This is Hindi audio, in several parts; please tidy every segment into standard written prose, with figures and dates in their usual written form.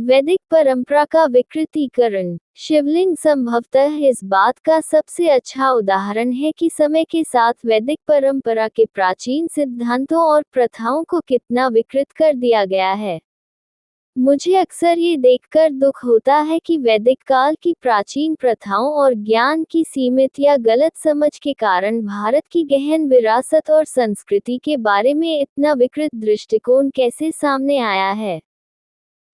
वैदिक परंपरा का विकृतीकरण। शिवलिंग संभवतः इस बात का सबसे अच्छा उदाहरण है कि समय के साथ वैदिक परंपरा के प्राचीन सिद्धांतों और प्रथाओं को कितना विकृत कर दिया गया है। मुझे अक्सर ये देखकर दुख होता है कि वैदिक काल की प्राचीन प्रथाओं और ज्ञान की सीमित या गलत समझ के कारण भारत की गहन विरासत और संस्कृति के बारे में इतना विकृत दृष्टिकोण कैसे सामने आया है।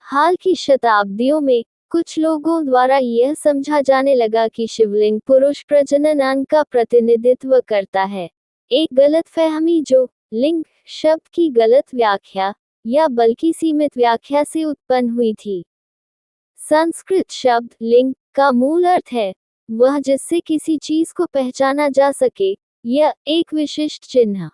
हाल की शताब्दियों में कुछ लोगों द्वारा यह समझा जाने लगा कि शिवलिंग पुरुष प्रजनन अंग का प्रतिनिधित्व करता है। एक गलतफहमी जो लिंग शब्द की गलत व्याख्या या बल्कि सीमित व्याख्या से उत्पन्न हुई थी। संस्कृत शब्द लिंग का मूल अर्थ है वह जिससे किसी चीज को पहचाना जा सके या एक विशिष्ट चिन्ह।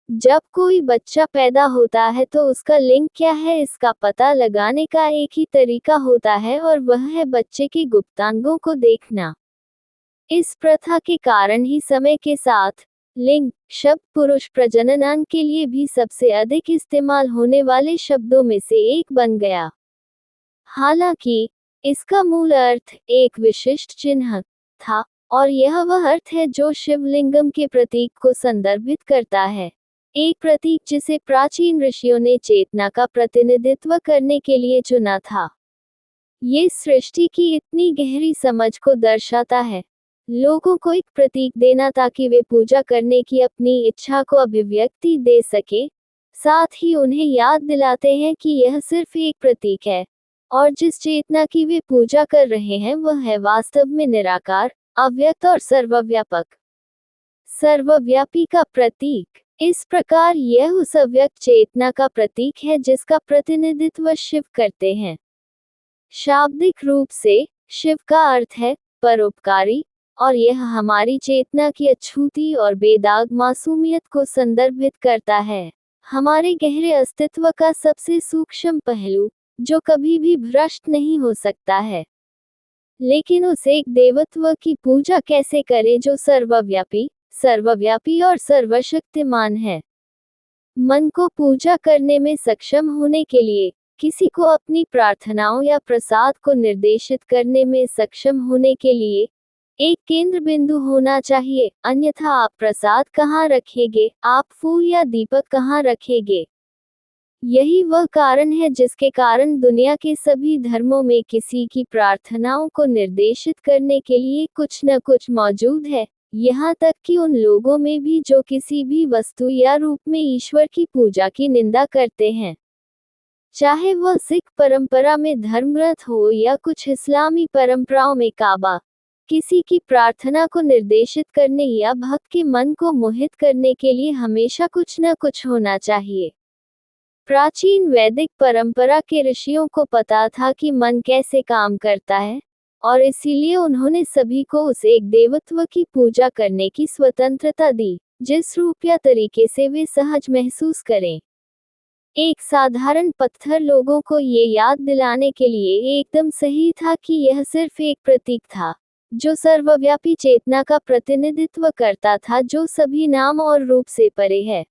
जब कोई बच्चा पैदा होता है तो उसका लिंग क्या है इसका पता लगाने का एक ही तरीका होता है और वह है बच्चे के गुप्तांगों को देखना। इस प्रथा के कारण ही समय के साथ लिंग शब्द पुरुष प्रजनन अंग के लिए भी सबसे अधिक इस्तेमाल होने वाले शब्दों में से एक बन गया। हालांकि इसका मूल अर्थ एक विशिष्ट चिन्ह था और यह वह अर्थ है जो शिवलिंगम के प्रतीक को संदर्भित करता है। एक प्रतीक जिसे प्राचीन ऋषियों ने चेतना का प्रतिनिधित्व करने के लिए चुना था। ये सृष्टि की इतनी गहरी समझ को दर्शाता है। लोगों को एक प्रतीक देना ताकि वे पूजा करने की अपनी इच्छा को अभिव्यक्ति दे सके, साथ ही उन्हें याद दिलाते हैं कि यह सिर्फ एक प्रतीक है और जिस चेतना की वे पूजा कर रहे हैं वह है वास्तव में निराकार, अव्यक्त और सर्वव्यापक, सर्वव्यापी का प्रतीक। इस प्रकार यह उस अव्यक्त चेतना का प्रतीक है जिसका प्रतिनिधित्व शिव करते हैं। शाब्दिक रूप से शिव का अर्थ है परोपकारी और यह हमारी चेतना की अछूती और बेदाग मासूमियत को संदर्भित करता है। हमारे गहरे अस्तित्व का सबसे सूक्ष्म पहलू जो कभी भी भ्रष्ट नहीं हो सकता है। लेकिन उस एक देवत्व की पूजा कैसे करें जो सर्वव्यापी और सर्वशक्तिमान है। मन को पूजा करने में सक्षम होने के लिए किसी को अपनी प्रार्थनाओं या प्रसाद को निर्देशित करने में सक्षम होने के लिए एक केंद्र बिंदु होना चाहिए, अन्यथा आप प्रसाद कहाँ रखेंगे, आप फूल या दीपक कहाँ रखेंगे। यही वह कारण है जिसके कारण दुनिया के सभी धर्मों में किसी की प्रार्थनाओं को निर्देशित करने के लिए कुछ न कुछ मौजूद है, यहाँ तक कि उन लोगों में भी जो किसी भी वस्तु या रूप में ईश्वर की पूजा की निंदा करते हैं। चाहे वह सिख परंपरा में धर्मग्रंथ हो या कुछ इस्लामी परंपराओं में काबा, किसी की प्रार्थना को निर्देशित करने या भक्त के मन को मोहित करने के लिए हमेशा कुछ न कुछ होना चाहिए। प्राचीन वैदिक परंपरा के ऋषियों को पता था कि मन कैसे काम करता है और इसीलिए उन्होंने सभी को उस एक देवत्व की पूजा करने की स्वतंत्रता दी जिस रूप या तरीके से वे सहज महसूस करें। एक साधारण पत्थर लोगों को ये याद दिलाने के लिए एकदम सही था कि यह सिर्फ एक प्रतीक था जो सर्वव्यापी चेतना का प्रतिनिधित्व करता था जो सभी नाम और रूप से परे है।